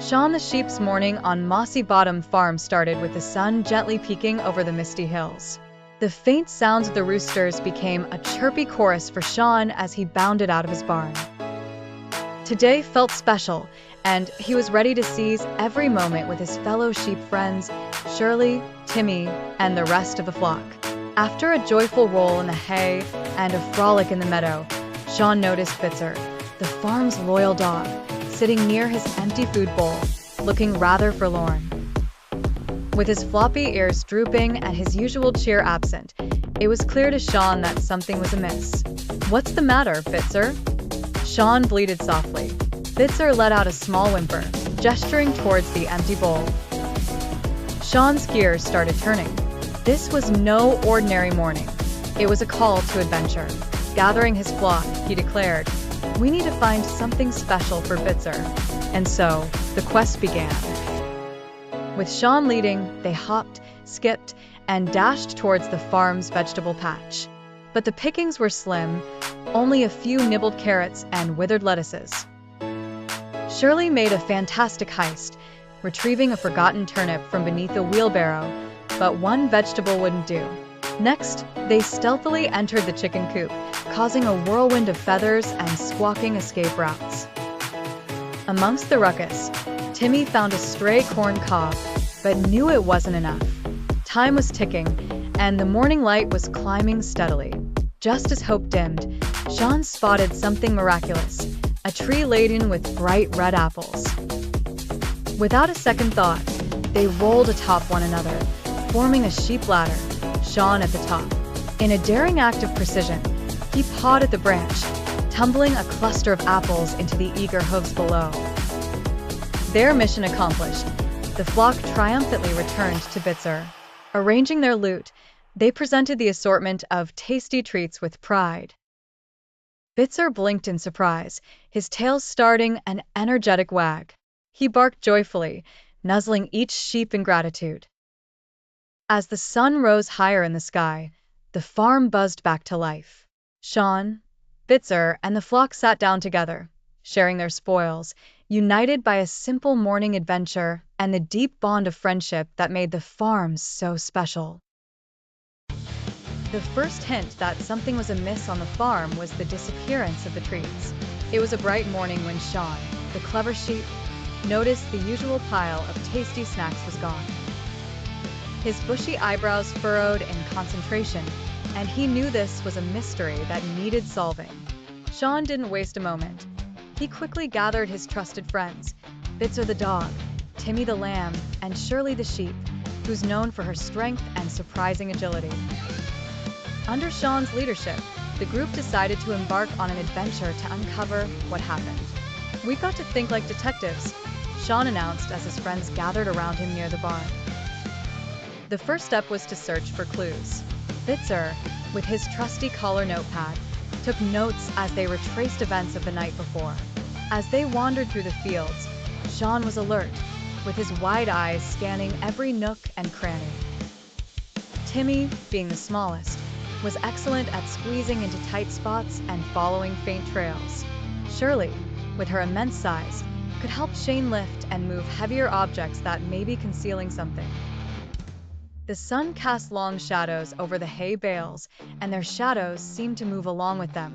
Shaun the Sheep's morning on Mossy Bottom Farm started with the sun gently peeking over the misty hills. The faint sounds of the roosters became a chirpy chorus for Shaun as he bounded out of his barn. Today felt special, and he was ready to seize every moment with his fellow sheep friends, Shirley, Timmy, and the rest of the flock. After a joyful roll in the hay and a frolic in the meadow, Shaun noticed Bitzer, the farm's loyal dog, sitting near his empty food bowl, looking rather forlorn. With his floppy ears drooping and his usual cheer absent, it was clear to Shaun that something was amiss. "What's the matter, Bitzer?" Shaun bleated softly. Bitzer let out a small whimper, gesturing towards the empty bowl. Shaun's gears started turning. This was no ordinary morning. It was a call to adventure. Gathering his flock, he declared, "We need to find something special for Bitzer." And so, the quest began. With Shaun leading, they hopped, skipped, and dashed towards the farm's vegetable patch. But the pickings were slim, only a few nibbled carrots and withered lettuces. Shirley made a fantastic heist, retrieving a forgotten turnip from beneath a wheelbarrow, but one vegetable wouldn't do. Next, they stealthily entered the chicken coop, causing a whirlwind of feathers and squawking escape routes. Amongst the ruckus, Timmy found a stray corn cob, but knew it wasn't enough. Time was ticking, and the morning light was climbing steadily. Just as hope dimmed, Shaun spotted something miraculous, a tree laden with bright red apples. Without a second thought, they rolled atop one another, forming a sheep ladder, Shaun at the top. In a daring act of precision, he pawed at the branch, tumbling a cluster of apples into the eager hooves below. Their mission accomplished, the flock triumphantly returned to Bitzer. Arranging their loot, they presented the assortment of tasty treats with pride. Bitzer blinked in surprise, his tail starting an energetic wag. He barked joyfully, nuzzling each sheep in gratitude. As the sun rose higher in the sky, the farm buzzed back to life. Shaun, Bitzer, and the flock sat down together, sharing their spoils, united by a simple morning adventure and the deep bond of friendship that made the farm so special. The first hint that something was amiss on the farm was the disappearance of the treats. It was a bright morning when Shaun, the clever sheep, noticed the usual pile of tasty snacks was gone. His bushy eyebrows furrowed in concentration, and he knew this was a mystery that needed solving. Shaun didn't waste a moment. He quickly gathered his trusted friends, Bitzer the dog, Timmy the lamb, and Shirley the sheep, who's known for her strength and surprising agility. Under Shaun's leadership, the group decided to embark on an adventure to uncover what happened. "We've got to think like detectives," Shaun announced as his friends gathered around him near the barn. The first step was to search for clues. Bitzer, with his trusty collar notepad, took notes as they retraced events of the night before. As they wandered through the fields, Shaun was alert, with his wide eyes scanning every nook and cranny. Timmy, being the smallest, was excellent at squeezing into tight spots and following faint trails. Shirley, with her immense size, could help Shane lift and move heavier objects that may be concealing something. The sun cast long shadows over the hay bales, and their shadows seemed to move along with them,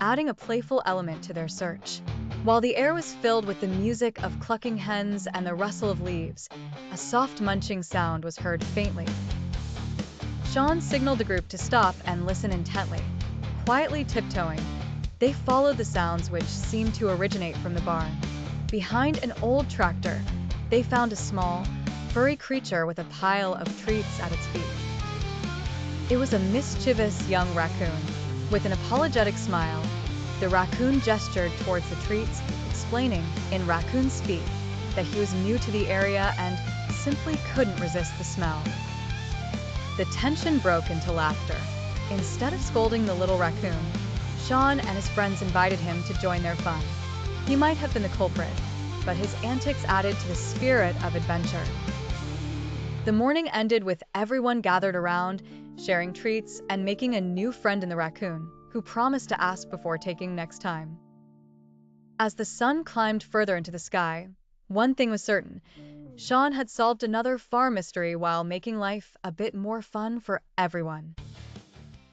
adding a playful element to their search. While the air was filled with the music of clucking hens and the rustle of leaves, a soft munching sound was heard faintly. Shaun signaled the group to stop and listen intently. Quietly tiptoeing, they followed the sounds which seemed to originate from the barn. Behind an old tractor, they found a small, furry creature with a pile of treats at its feet. It was a mischievous young raccoon. With an apologetic smile, the raccoon gestured towards the treats, explaining, in raccoon speak, that he was new to the area and simply couldn't resist the smell. The tension broke into laughter. Instead of scolding the little raccoon, Shaun and his friends invited him to join their fun. He might have been the culprit, but his antics added to the spirit of adventure. The morning ended with everyone gathered around, sharing treats and making a new friend in the raccoon, who promised to ask before taking next time. As the sun climbed further into the sky, One thing was certain. Shaun had solved another farm mystery while making life a bit more fun for everyone.